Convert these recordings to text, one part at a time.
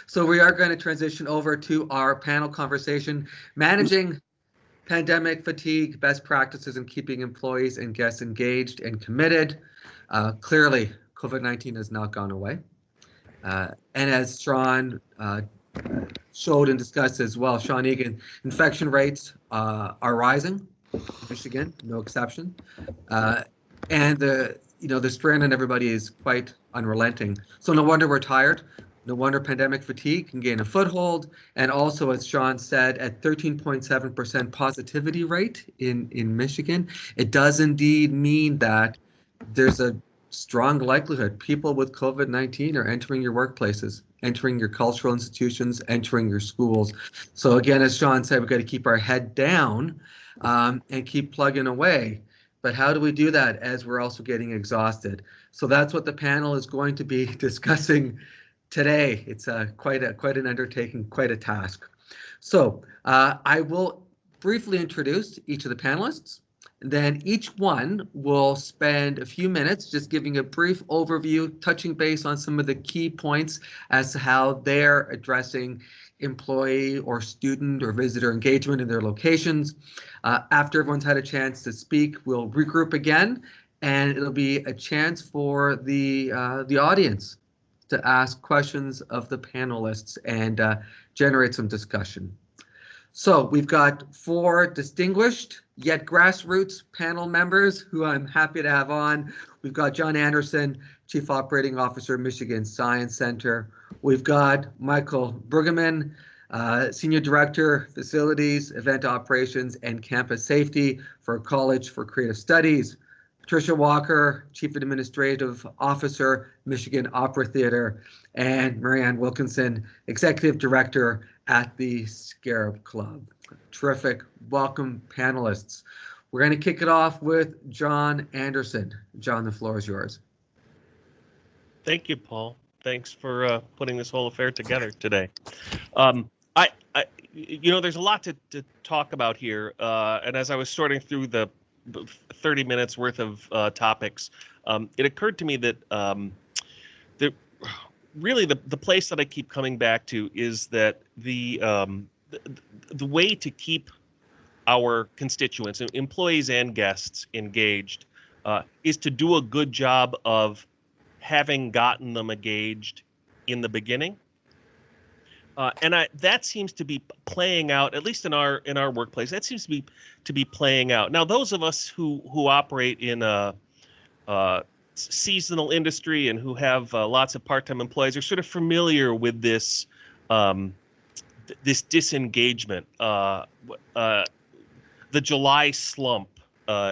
So we are going to transition over to our panel conversation, managing pandemic fatigue, best practices in keeping employees and guests engaged and committed. Clearly, COVID-19 has not gone away. And as Sean showed and discussed as well, Sean Egan, infection rates are rising in Michigan, no exception. And the strain on everybody is quite unrelenting. So no wonder we're tired. No wonder pandemic fatigue can gain a foothold. And also, as Sean said, at 13.7% positivity rate in Michigan, it does indeed mean that there's a strong likelihood people with COVID-19 are entering your workplaces, entering your cultural institutions, entering your schools. So again, as Sean said, we've got to keep our head down and keep plugging away. But how do we do that as we're also getting exhausted? So that's what the panel is going to be discussing today. It's quite an undertaking, quite a task. So I will briefly introduce each of the panelists. Then each one will spend a few minutes just giving a brief overview, touching base on some of the key points as to how they're addressing employee or student or visitor engagement in their locations. After everyone's had a chance to speak, we'll regroup again, and it'll be a chance for the audience to ask questions of the panelists and generate some discussion. So we've got 4 distinguished yet grassroots panel members who I'm happy to have on. We've got John Anderson, Chief Operating Officer, Michigan Science Center. We've got Michael Bruggeman, Senior Director, Facilities, Event Operations, and Campus Safety for College for Creative Studies. Patricia Walker, Chief Administrative Officer, Michigan Opera Theater, and MaryAnn Wilkinson, Executive Director at the Scarab Club. Terrific. Welcome, panelists. We're going to kick it off with John Anderson. John, the floor is yours. Thank you, Paul. Thanks for putting this whole affair together today. There's a lot to talk about here, and as I was sorting through the 30 minutes worth of topics, it occurred to me that really the place that I keep coming back to is that the way to keep our constituents, employees and guests, engaged is to do a good job of having gotten them engaged in the beginning. And that seems to be playing out, at least in our workplace. That seems to be playing out. Now, those of us who operate in a seasonal industry and who have lots of part-time employees are sort of familiar with this this disengagement. The July slump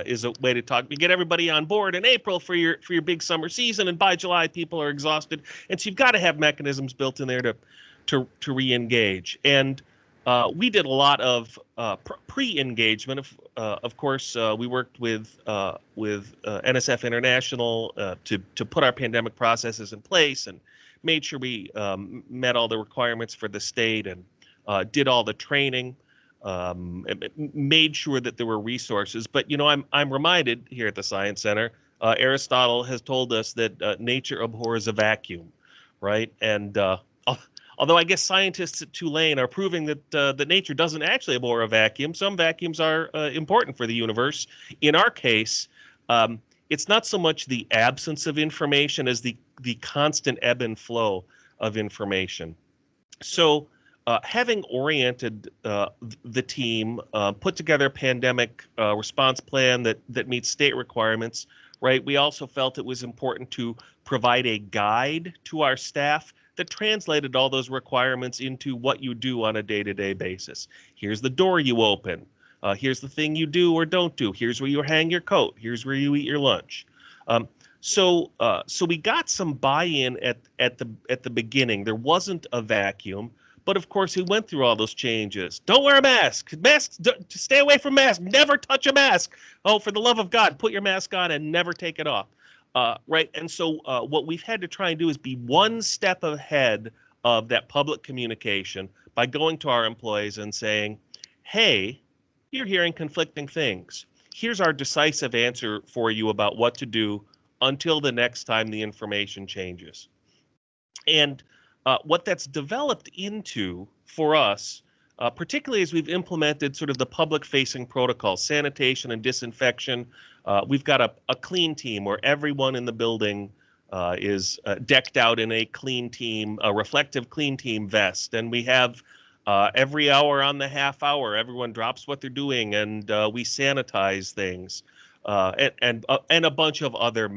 is a way to talk. You get everybody on board in April for your big summer season, and by July people are exhausted, and so you've got to have mechanisms built in there to re-engage. And we did a lot of pre-engagement. Of course, we worked with NSF International to put our pandemic processes in place and made sure we met all the requirements for the state and did all the training, made sure that there were resources. But I'm reminded here at the Science Center, Aristotle has told us that nature abhors a vacuum, right? And although I guess scientists at Tulane are proving that nature doesn't actually abhor a vacuum. Some vacuums are important for the universe. In our case, it's not so much the absence of information as the constant ebb and flow of information. So having oriented the team, put together a pandemic response plan that meets state requirements, right? We also felt it was important to provide a guide to our staff that translated all those requirements into what you do on a day-to-day basis. Here's the door you open. Here's the thing you do or don't do. Here's where you hang your coat. Here's where you eat your lunch. So we got some buy-in at the beginning. There wasn't a vacuum, but of course we went through all those changes. Don't wear a mask. Stay away from masks. Never touch a mask. Oh, for the love of God, put your mask on and never take it off. Right. And so what we've had to try and do is be one step ahead of that public communication by going to our employees and saying, hey, you're hearing conflicting things. Here's our decisive answer for you about what to do until the next time the information changes. And what that's developed into for us, particularly as we've implemented sort of the public-facing protocols, sanitation and disinfection. We've got a clean team where everyone in the building is decked out in a clean team, a reflective clean team vest, and we have every hour on the half hour, everyone drops what they're doing, and we sanitize things, and a bunch of other.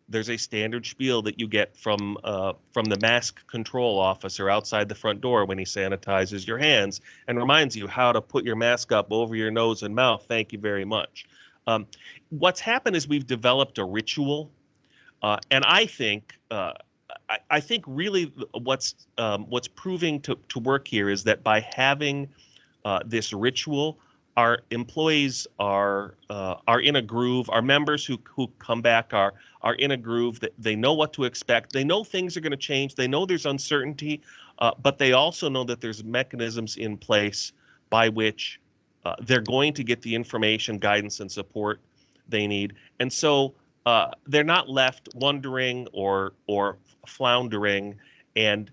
There's a standard spiel that you get from the mask control officer outside the front door when he sanitizes your hands and reminds you how to put your mask up over your nose and mouth. Thank you very much. What's happened is we've developed a ritual, and I think really what's proving to work here is that by having this ritual, our employees are in a groove. Our members who come back are in a groove. That they know what to expect. They know things are going to change. They know there's uncertainty, but they also know that there's mechanisms in place by which they're going to get the information, guidance, and support they need. And so they're not left wondering or floundering. And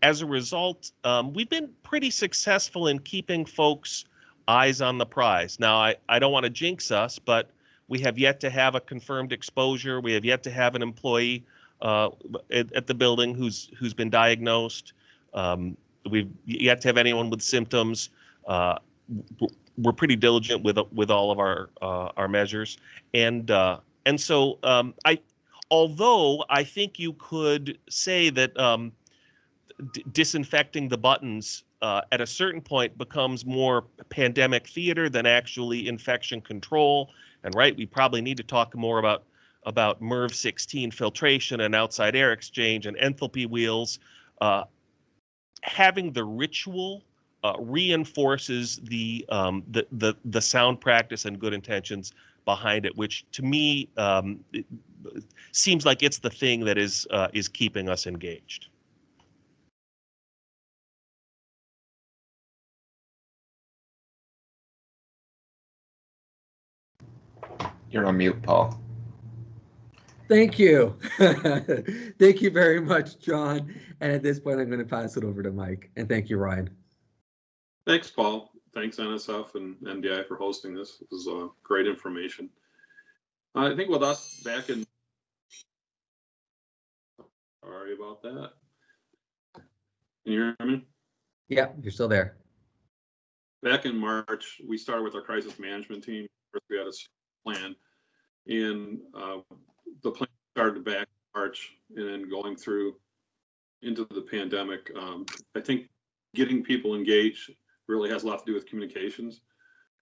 as a result, we've been pretty successful in keeping folks' eyes on the prize. Now, I don't want to jinx us, but we have yet to have a confirmed exposure. We have yet to have an employee at the building who's been diagnosed. We've yet to have anyone with symptoms. We're pretty diligent with all of our measures, and so although I think you could say that disinfecting the buttons at a certain point becomes more pandemic theater than actually infection control. And right, we probably need to talk more about MERV 16 filtration and outside air exchange and enthalpy wheels. Having the ritual reinforces the sound practice and good intentions behind it, which to me it seems like it's the thing that is keeping us engaged. You're on mute, Paul. Thank you. Thank you very much, John. And at this point, I'm going to pass it over to Mike. And thank you, Ryan. Thanks, Paul. Thanks, NSF and MDI for hosting this. This was great information. I think with us back in, sorry about that. Can you hear me? Yeah, you're still there. Back in March, we started with our crisis management team. First, we had a plan, and the plan started back in March, and then going through into the pandemic. I think getting people engaged really has a lot to do with communications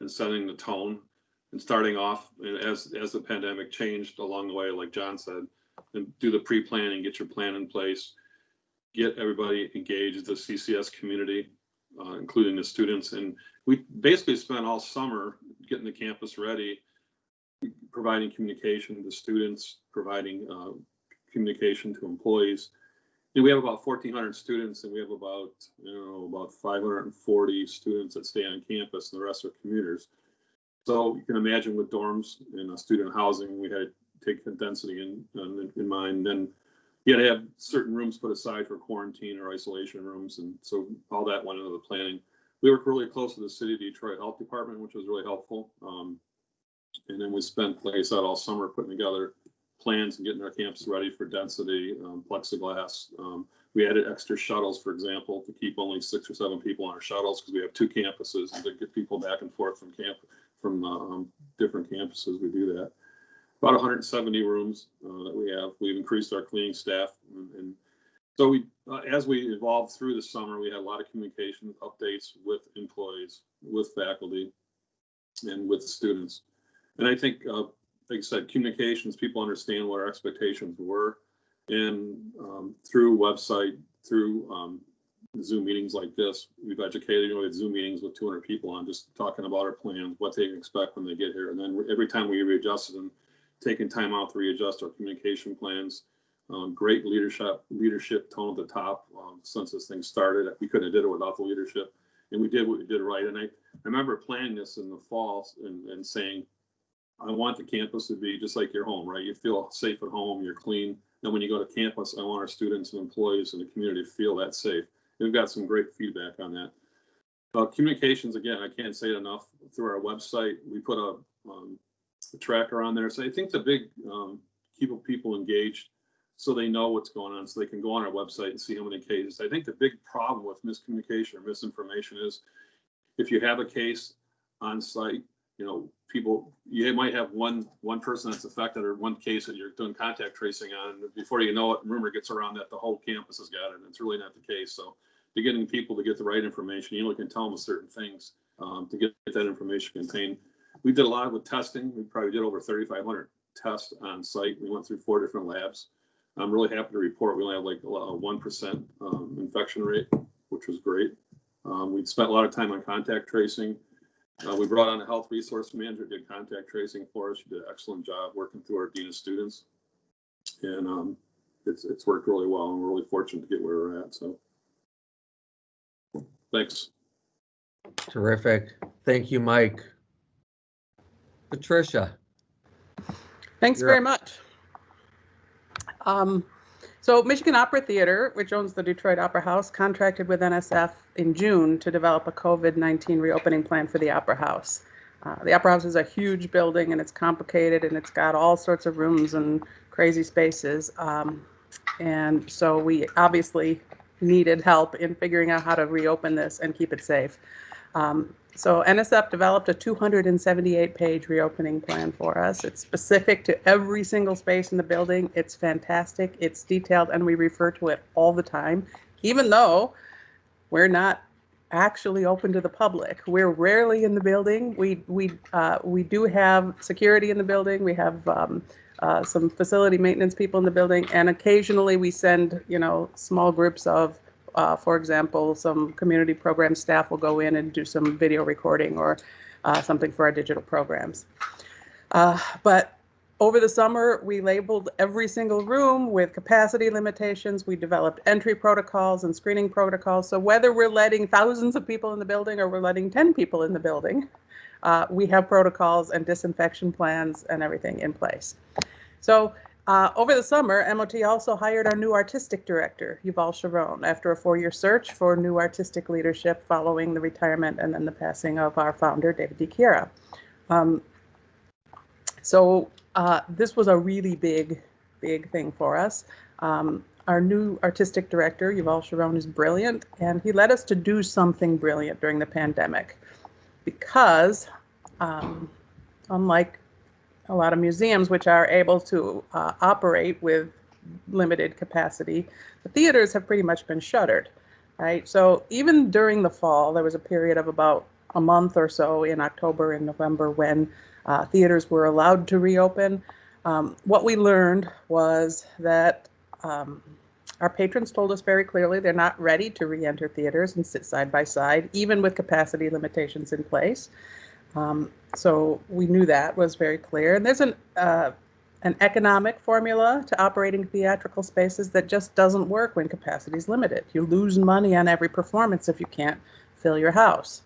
and setting the tone and starting off. And as the pandemic changed along the way, like John said, and do the pre-planning, get your plan in place, get everybody engaged, the CCS community, including the students. And we basically spent all summer getting the campus ready, providing communication to students, providing communication to employees. And we have about 1,400 students, and we have about 540 students that stay on campus, and the rest are commuters. So you can imagine with dorms and student housing, we had to take the density in mind. Then you had to have certain rooms put aside for quarantine or isolation rooms, and so all that went into the planning. We worked really close to the City of Detroit Health Department, which was really helpful. And then we spent, like I said, all summer putting together plans and getting our campus ready for density, plexiglass. We added extra shuttles, for example, to keep only 6 or 7 people on our shuttles because we have 2 campuses, and to get people back and forth from different campuses. We do that. About 170 rooms that we have. We've increased our cleaning staff, and so we, as we evolved through the summer, we had a lot of communication updates with employees, with faculty, and with students. And I think, like I said, communications, people understand what our expectations were, and through website, through Zoom meetings like this, we've educated. We had Zoom meetings with 200 people on, just talking about our plans, what they can expect when they get here, and then every time we readjusted them, taking time out to readjust our communication plans. Great leadership tone at the top. Since this thing started, we couldn't have did it without the leadership, and we did what we did right. And I remember planning this in the fall and saying, I want the campus to be just like your home, right? You feel safe at home, you're clean. And when you go to campus, I want our students and employees and the community to feel that safe. We've got some great feedback on that. Communications, again, I can't say it enough. Through our website, we put a tracker on there. So I think the big keep people engaged so they know what's going on, so they can go on our website and see how many cases. I think the big problem with miscommunication or misinformation is if you have a case on site, you know, you might have one person that's affected or one case that you're doing contact tracing on. And before you know it, rumor gets around that the whole campus has got it, and it's really not the case. So to getting people to get the right information, you only can tell them certain things to get that information contained. We did a lot with testing. We probably did over 3,500 tests on site. We went through 4 different labs. I'm really happy to report we only have like a 1% infection rate, which was great. We spent a lot of time on contact tracing. We brought on a health resource manager, did contact tracing for us. She did an excellent job working through our dean of students. And it's worked really well, and we're really fortunate to get where we're at. So thanks. Terrific. Thank you, Mike. Patricia. Thanks very much. So Michigan Opera Theater, which owns the Detroit Opera House, contracted with NSF in June to develop a COVID-19 reopening plan for the Opera House. The Opera House is a huge building, and it's complicated, and it's got all sorts of rooms and crazy spaces. And so we obviously needed help in figuring out how to reopen this and keep it safe. So NSF developed a 278-page reopening plan for us. It's specific to every single space in the building. It's fantastic. It's detailed, and we refer to it all the time, even though we're not actually open to the public. We're rarely in the building. We do have security in the building. We have some facility maintenance people in the building, and occasionally we send, small groups of for example, some community program staff will go in and do some video recording or something for our digital programs. But over the summer, we labeled every single room with capacity limitations. We developed entry protocols and screening protocols. So whether we're letting thousands of people in the building or we're letting 10 people in the building, we have protocols and disinfection plans and everything in place. So over the summer, MOT also hired our new artistic director, Yuval Sharon, after a 4-year search for new artistic leadership following the retirement and then the passing of our founder, David DiChiara. So this was a really big thing for us. Our new artistic director, Yuval Sharon, is brilliant, and he led us to do something brilliant during the pandemic because unlike a lot of museums, which are able to operate with limited capacity, the theaters have pretty much been shuttered, right? So even during the fall, there was a period of about a month or so in October and November when theaters were allowed to reopen. What we learned was that our patrons told us very clearly they're not ready to re-enter theaters and sit side by side, even with capacity limitations in place. So we knew that was very clear. And there's an economic formula to operating theatrical spaces that just doesn't work when capacity is limited. You lose money on every performance if you can't fill your house.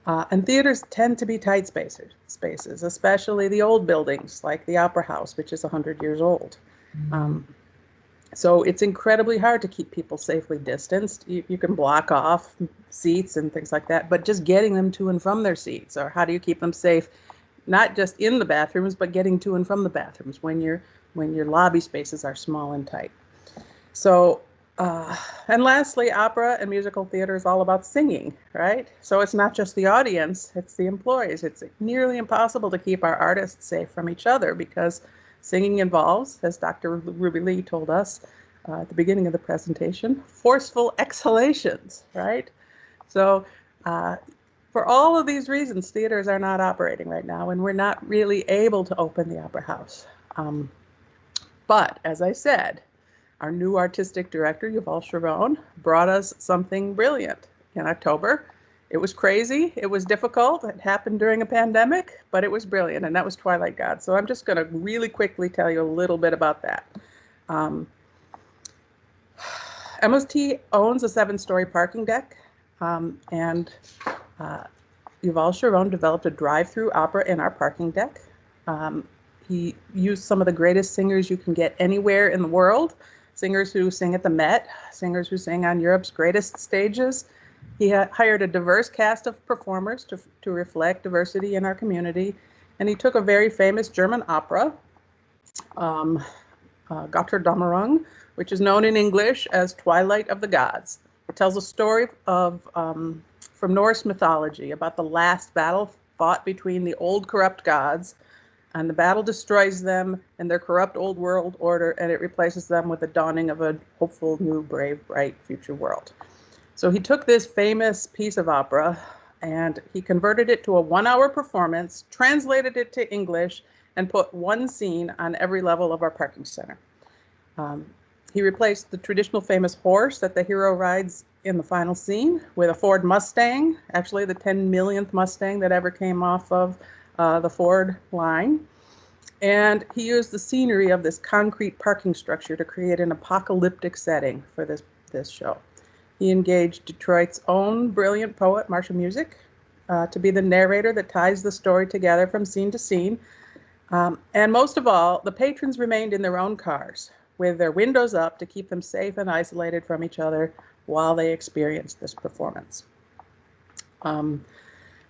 And theaters tend to be tight spaces, especially the old buildings like the Opera House, which is 100 years old. So it's incredibly hard to keep people safely distanced. You can block off seats and things like that, but just getting them to and from their seats, or how do you keep them safe, not just in the bathrooms, but getting to and from the bathrooms when your lobby spaces are small and tight. So, and lastly, opera and musical theater is all about singing, right? So it's not just the audience, it's the employees. It's nearly impossible to keep our artists safe from each other because singing involves, as Dr. Ruby Lee told us at the beginning of the presentation, forceful exhalations, right? So for all of these reasons, theaters are not operating right now, and we're not really able to open the Opera House. But as I said, our new artistic director, Yuval Sharon, brought us something brilliant in October. It was crazy, it was difficult, it happened during a pandemic, but it was brilliant, and that was Twilight God. So I'm just gonna really quickly tell you a little bit about that. MOT owns a 7-story parking deck, and Yuval Sharon developed a drive-through opera in our parking deck. He used some of the greatest singers you can get anywhere in the world, singers who sing at the Met, singers who sing on Europe's greatest stages. He hired a diverse cast of performers to reflect diversity in our community. And he took a very famous German opera, Götterdämmerung, which is known in English as Twilight of the Gods. It tells a story of from Norse mythology about the last battle fought between the old corrupt gods, and the battle destroys them and their corrupt old world order, and it replaces them with the dawning of a hopeful, new, brave, bright future world. So he took this famous piece of opera and he converted it to a 1-hour performance, translated it to English, and put one scene on every level of our parking center. He replaced the traditional famous horse that the hero rides in the final scene with a Ford Mustang, actually the 10 millionth Mustang that ever came off of the Ford line. And he used the scenery of this concrete parking structure to create an apocalyptic setting for this show. He engaged Detroit's own brilliant poet, Marcia Music, to be the narrator that ties the story together from scene to scene. And most of all, the patrons remained in their own cars with their windows up to keep them safe and isolated from each other while they experienced this performance.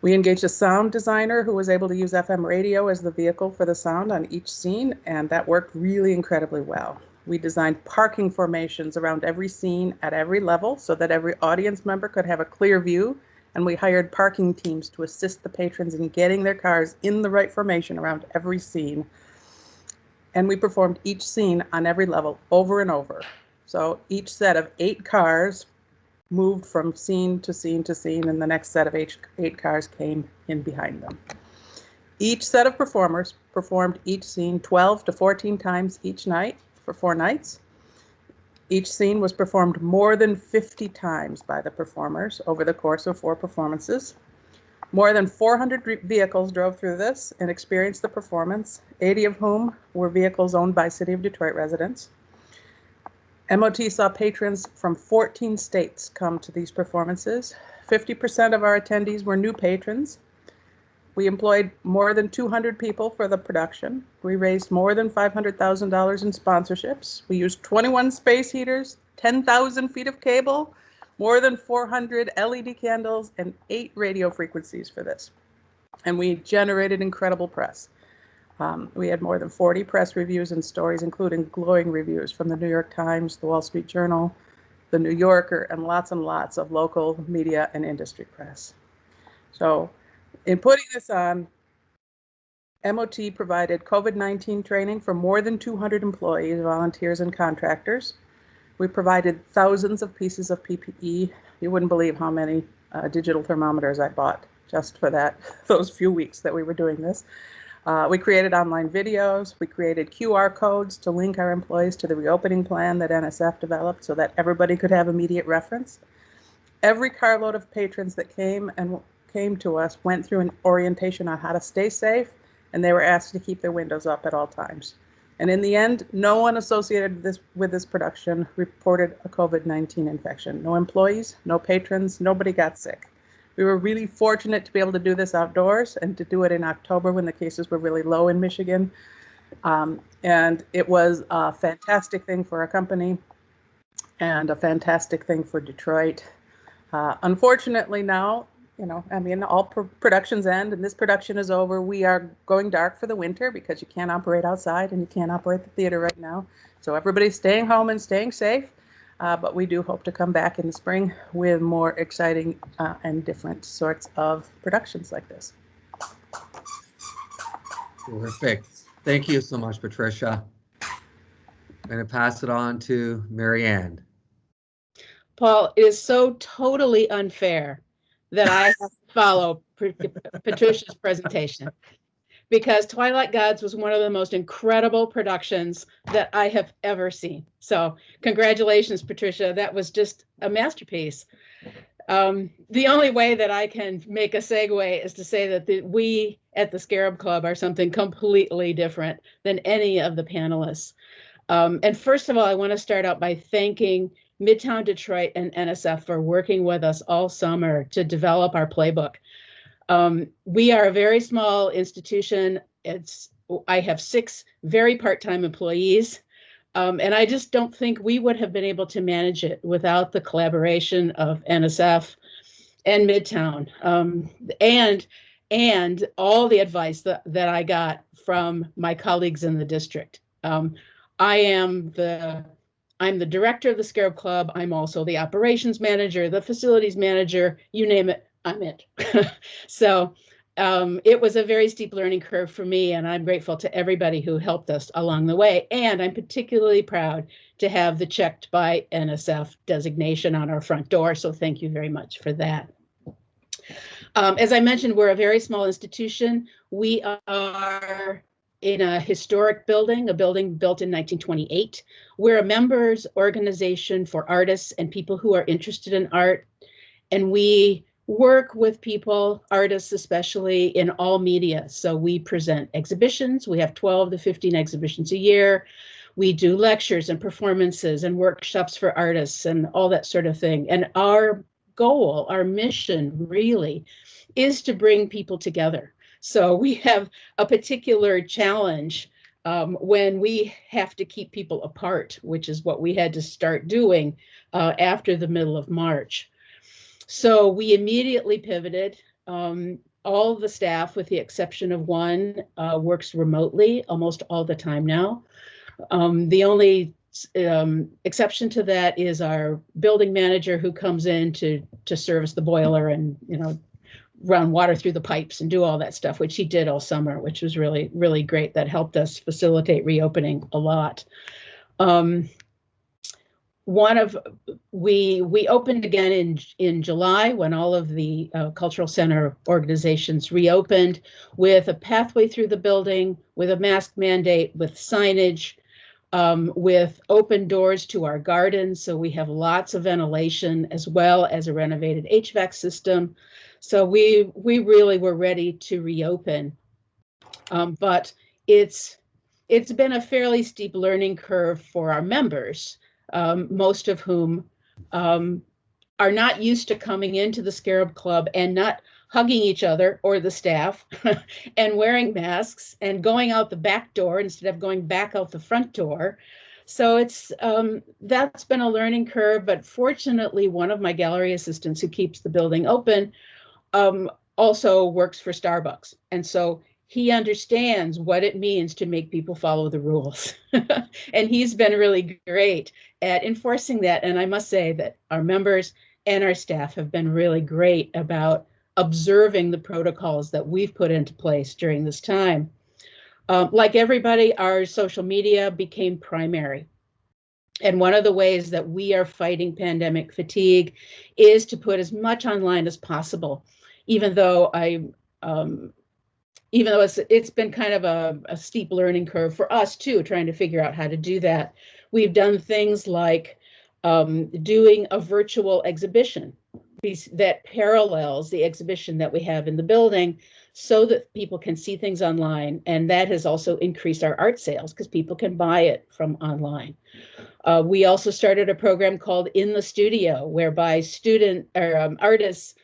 We engaged a sound designer who was able to use FM radio as the vehicle for the sound on each scene, and that worked really incredibly well. We designed parking formations around every scene at every level so that every audience member could have a clear view, and we hired parking teams to assist the patrons in getting their cars in the right formation around every scene. And we performed each scene on every level over and over. So each set of 8 cars moved from scene to scene to scene, and the next set of 8 cars came in behind them. Each set of performers performed each scene 12 to 14 times each night for 4 nights. Each scene was performed more than 50 times by the performers over the course of 4 performances. More than 400 vehicles drove through this and experienced the performance, 80 of whom were vehicles owned by City of Detroit residents. MOT saw patrons from 14 states come to these performances. 50% of our attendees were new patrons. We employed more than 200 people for the production. We raised more than $500,000 in sponsorships. We used 21 space heaters, 10,000 feet of cable, more than 400 LED candles, and 8 radio frequencies for this. And we generated incredible press. We had more than 40 press reviews and stories, including glowing reviews from the New York Times, the Wall Street Journal, the New Yorker, and lots of local media and industry press. So in putting this on, MOT provided COVID-19 training for more than 200 employees, volunteers, and contractors. We provided thousands of pieces of PPE. You wouldn't believe how many digital thermometers I bought just for those few weeks that we were doing this. We created online videos. We created QR codes to link our employees to the reopening plan that NSF developed so that everybody could have immediate reference. Every carload of patrons that came to us went through an orientation on how to stay safe, and they were asked to keep their windows up at all times. And in the end, no one associated with this production reported a COVID-19 infection. No employees, no patrons, nobody got sick. We were really fortunate to be able to do this outdoors and to do it in October when the cases were really low in Michigan. And it was a fantastic thing for our company and a fantastic thing for Detroit. Unfortunately now, all productions end and this production is over. We are going dark for the winter because you can't operate outside and you can't operate the theater right now. So everybody's staying home and staying safe. But we do hope to come back in the spring with more exciting and different sorts of productions like this. Terrific. Thank you so much, Patricia. I'm going to pass it on to MaryAnn. Paul, it is so totally unfair that I have to follow Patricia's presentation, because Twilight Gods was one of the most incredible productions that I have ever seen. So congratulations, Patricia. That was just a masterpiece. The only way that I can make a segue is to say that we at the Scarab Club are something completely different than any of the panelists. And first of all, I want to start out by thanking Midtown Detroit and NSF for working with us all summer to develop our playbook. We are a very small institution. I have 6 very part-time employees. And I just don't think we would have been able to manage it without the collaboration of NSF and Midtown, and all the advice that I got from my colleagues in the district. I'm the director of the Scarab Club. I'm also the operations manager, the facilities manager, you name it, I'm it. So it was a very steep learning curve for me, and I'm grateful to everybody who helped us along the way. And I'm particularly proud to have the checked by NSF designation on our front door. So thank you very much for that. As I mentioned, we're a very small institution. We are in a historic building, a building built in 1928. We're a members organization for artists and people who are interested in art. And we work with people, artists especially, in all media. So we present exhibitions. We have 12 to 15 exhibitions a year. We do lectures and performances and workshops for artists and all that sort of thing. And our goal, our mission really, is to bring people together. So we have a particular challenge when we have to keep people apart, which is what we had to start doing after the middle of March. So we immediately pivoted. All the staff, with the exception of one, works remotely almost all the time now. The only exception to that is our building manager, who comes in to service the boiler and, you know, run water through the pipes and do all that stuff, which he did all summer, which was really, really great. That helped us facilitate reopening a lot. We opened again in July, when all of the cultural center organizations reopened, with a pathway through the building, with a mask mandate, with signage, with open doors to our gardens. So we have lots of ventilation, as well as a renovated HVAC system. So we really were ready to reopen. But it's been a fairly steep learning curve for our members, most of whom are not used to coming into the Scarab Club and not hugging each other or the staff and wearing masks and going out the back door instead of going back out the front door. So that's been a learning curve, but fortunately one of my gallery assistants who keeps the building open also works for Starbucks. And so he understands what it means to make people follow the rules. And he's been really great at enforcing that. And I must say that our members and our staff have been really great about observing the protocols that we've put into place during this time. Like everybody, our social media became primary. And one of the ways that we are fighting pandemic fatigue is to put as much online as possible, even though it's been kind of a steep learning curve for us too, trying to figure out how to do that. We've done things like doing a virtual exhibition that parallels the exhibition that we have in the building, so that people can see things online. And that has also increased our art sales because people can buy it from online. We also started a program called In the Studio, whereby artists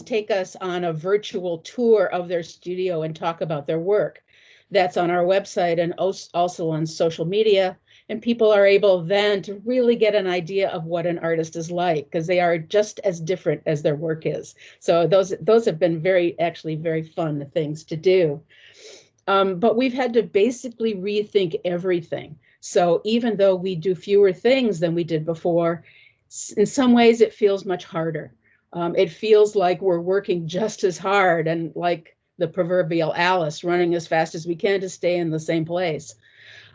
take us on a virtual tour of their studio and talk about their work. That's on our website and also on social media. And people are able then to really get an idea of what an artist is like, because they are just as different as their work is. So those have been actually very fun things to do. But we've had to basically rethink everything. So even though we do fewer things than we did before, in some ways it feels much harder. It feels like we're working just as hard, and like the proverbial Alice, running as fast as we can to stay in the same place.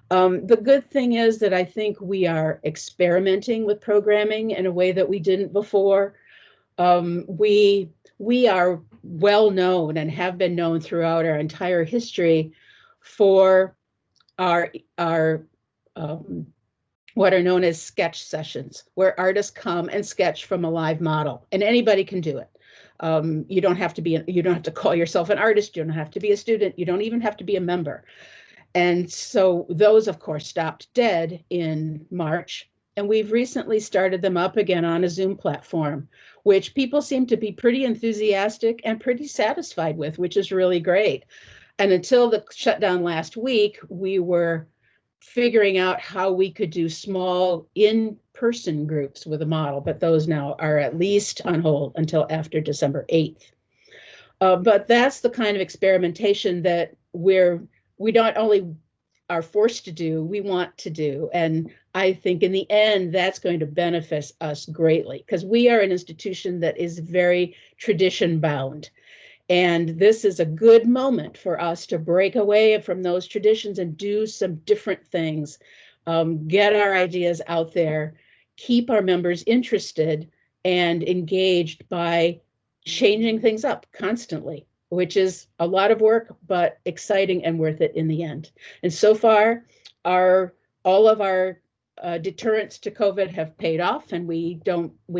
The good thing is that I think we are experimenting with programming in a way that we didn't before. We are well known and have been known throughout our entire history for our what are known as sketch sessions, where artists come and sketch from a live model, and anybody can do it. You don't have to call yourself an artist. You don't have to be a student. You don't even have to be a member. And so those, of course, stopped dead in March. And we've recently started them up again on a Zoom platform, which people seem to be pretty enthusiastic and pretty satisfied with, which is really great. And until the shutdown last week, we were figuring out how we could do small in-person groups with a model, but those now are at least on hold until after December 8th. But that's the kind of experimentation that we not only are forced to do, we want to do. And I think in the end, that's going to benefit us greatly, because we are an institution that is very tradition bound. And this is a good moment for us to break away from those traditions and do some different things, get our ideas out there, keep our members interested and engaged by changing things up constantly, which is a lot of work, but exciting and worth it in the end. And so far, all of our deterrents to COVID have paid off, and we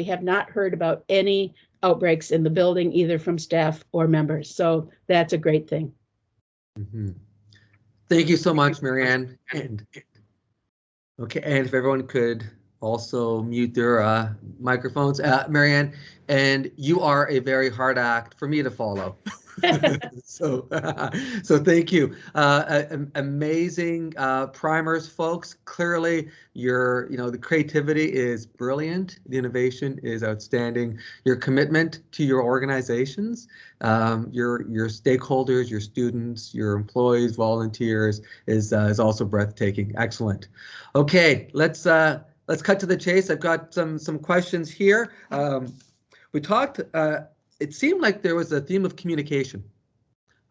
have not heard about any outbreaks in the building, either from staff or members. So that's a great thing. Mm-hmm. Thank you so much, MaryAnn. And okay, and if everyone could also mute their microphones, MaryAnn, and you are a very hard act for me to follow. So thank you. Amazing primers, folks. Clearly, the creativity is brilliant. The innovation is outstanding. Your commitment to your organizations, your stakeholders, your students, your employees, volunteers is also breathtaking. Excellent. Okay, let's cut to the chase. I've got some questions here. We talked. It seemed like there was a theme of communication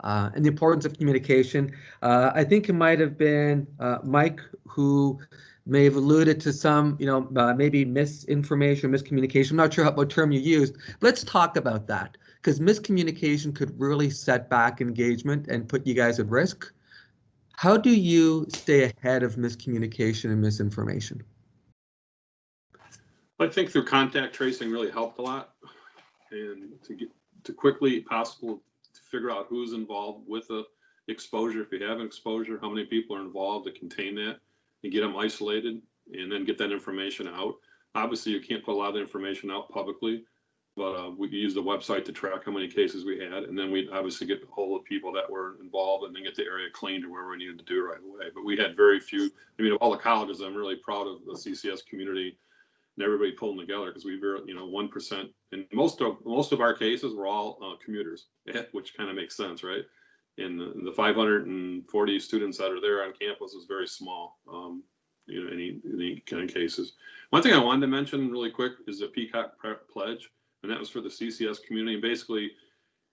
and the importance of communication. I think it might have been Mike who may have alluded to some, maybe misinformation, miscommunication. I'm not sure what term you used. Let's talk about that, because miscommunication could really set back engagement and put you guys at risk. How do you stay ahead of miscommunication and misinformation? I think through contact tracing really helped a lot, and to quickly possible to figure out who's involved with the exposure. If you have an exposure, how many people are involved, to contain that and get them isolated, and then get that information out. Obviously, you can't put a lot of information out publicly, but we use the website to track how many cases we had, and then we obviously get a hold of people that were involved, and then get the area cleaned to where we needed to do it right away. But we had very few. I mean, of all the colleges, I'm really proud of the CCS community and everybody pulling together, because we were, 1%, and most of our cases were all commuters, which kind of makes sense, right? And the 540 students that are there on campus is very small, any kind of cases. One thing I wanted to mention really quick is the Peacock Pledge, and that was for the CCS community. And basically,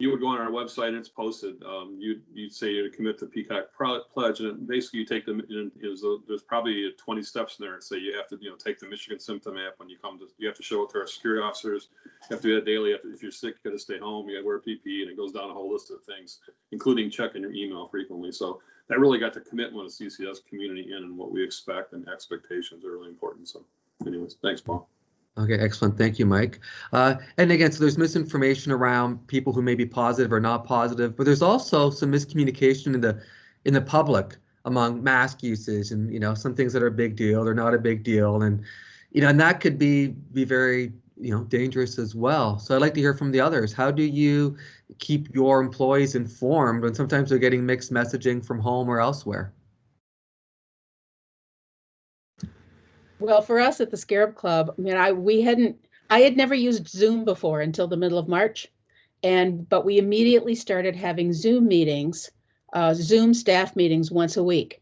you would go on our website and it's posted. You'd say you commit to Peacock Pledge, and basically you take them. There's probably 20 steps in there. Say you have to, take the Michigan Symptom app when you come to. You have to show it to our security officers. You have to do that daily. If you're sick, you got to stay home. You got to wear PPE, and it goes down a whole list of things, including checking your email frequently. So that really got the commitment of the CCS community in, and what we expect, and expectations are really important. So, anyways, thanks, Paul. Okay, excellent. Thank you, Mike. And again, so there's misinformation around people who may be positive or not positive, but there's also some miscommunication in the public among mask usage, and some things that are a big deal or not a big deal, and and that could be very dangerous as well. So I'd like to hear from the others. How do you keep your employees informed when sometimes they're getting mixed messaging from home or elsewhere? Well, for us at the Scarab Club, I mean, I had never used Zoom before until the middle of March, but we immediately started having Zoom meetings, Zoom staff meetings once a week.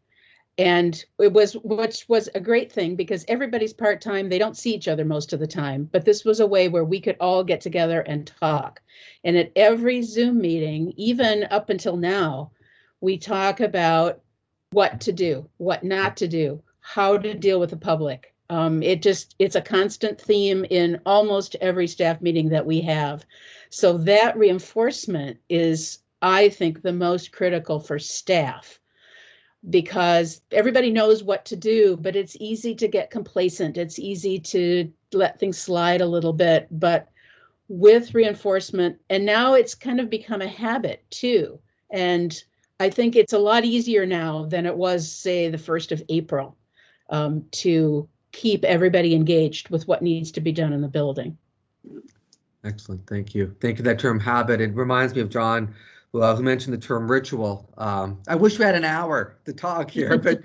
And which was a great thing, because everybody's part-time, they don't see each other most of the time, but this was a way where we could all get together and talk. And at every Zoom meeting, even up until now, we talk about what to do, what not to do, how to deal with the public. It's a constant theme in almost every staff meeting that we have. So that reinforcement is, I think, the most critical for staff, because everybody knows what to do, but it's easy to get complacent. It's easy to let things slide a little bit, but with reinforcement, and now it's kind of become a habit too. And I think it's a lot easier now than it was, say, the 1st of April, to keep everybody engaged with what needs to be done in the building. Excellent. Thank you. Thank you. That term habit, it reminds me of John who mentioned the term ritual. I wish we had an hour to talk here, but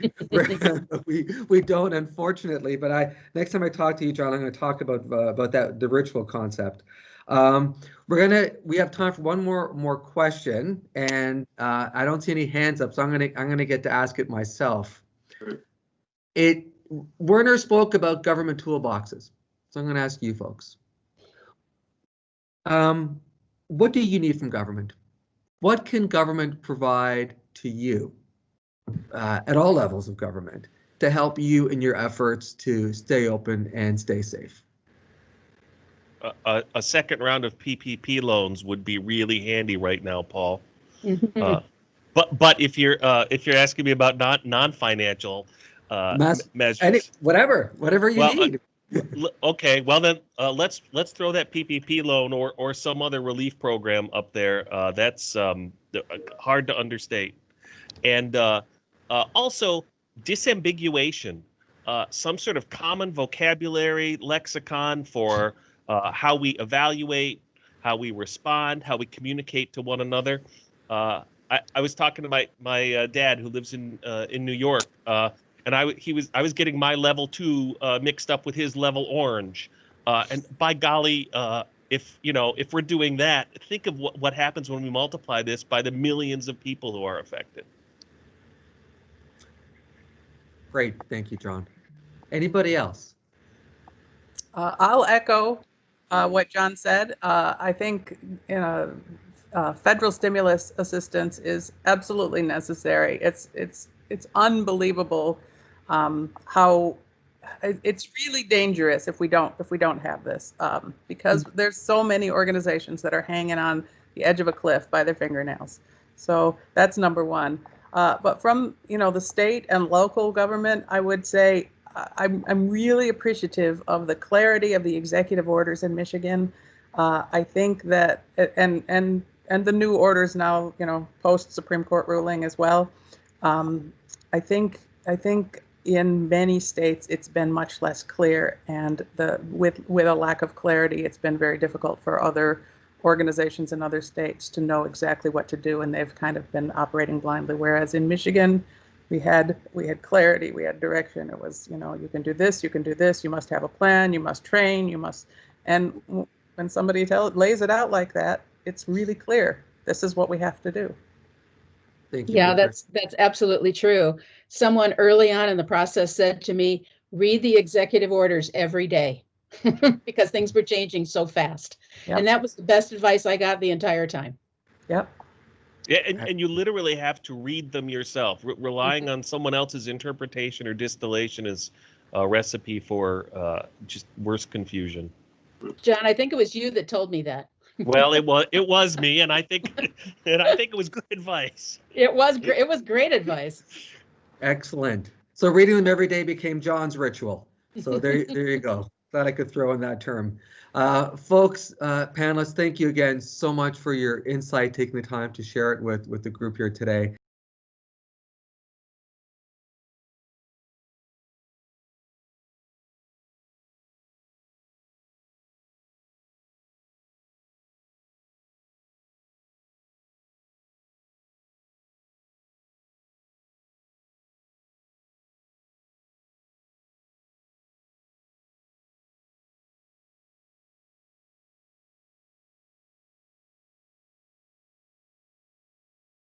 we don't, unfortunately. But next time I talk to you, John, I'm going to talk about the ritual concept. We have time for one more question, and I don't see any hands up, so I'm gonna get to ask it myself. Werner spoke about government toolboxes, so I'm going to ask you folks. What do you need from government? What can government provide to you at all levels of government to help you in your efforts to stay open and stay safe? A second round of PPP loans would be really handy right now, Paul. But if you're asking me about non-financial measures, whatever you need. Okay, well then let's throw that PPP loan or some other relief program up there. That's hard to understate, and also disambiguation, some sort of common vocabulary lexicon for how we evaluate, how we respond, how we communicate to one another. I was talking to my dad who lives in New York. And I was getting my level 2 mixed up with his level orange, and by golly, if we're doing that, think of what happens when we multiply this by the millions of people who are affected. Great, thank you, John. Anybody else? I'll echo what John said. I think federal stimulus assistance is absolutely necessary. It's unbelievable how it's really dangerous if we don't have this, because there's so many organizations that are hanging on the edge of a cliff by their fingernails. So that's number one. But from the state and local government, I would say I'm really appreciative of the clarity of the executive orders in Michigan. I think that and the new orders now, post Supreme Court ruling as well. I think in many states it's been much less clear, and with a lack of clarity, it's been very difficult for other organizations in other states to know exactly what to do, and they've kind of been operating blindly. Whereas in Michigan, we had clarity, we had direction. It was, you can do this, you must have a plan, you must train, and when somebody lays it out like that, it's really clear. This is what we have to do. Thank you. Yeah, that's absolutely true. Someone early on in the process said to me, read the executive orders every day because things were changing so fast. Yep. And that was the best advice I got the entire time. Yep. Yeah, and you literally have to read them yourself. Relying on someone else's interpretation or distillation is a recipe for just worse confusion. John, I think it was you that told me that. Well, it was me, and I think it was good advice. It was great advice. Excellent. So reading them every day became John's ritual. So there you go. Thought I could throw in that term. Folks, panelists, thank you again so much for your insight, taking the time to share it with the group here today.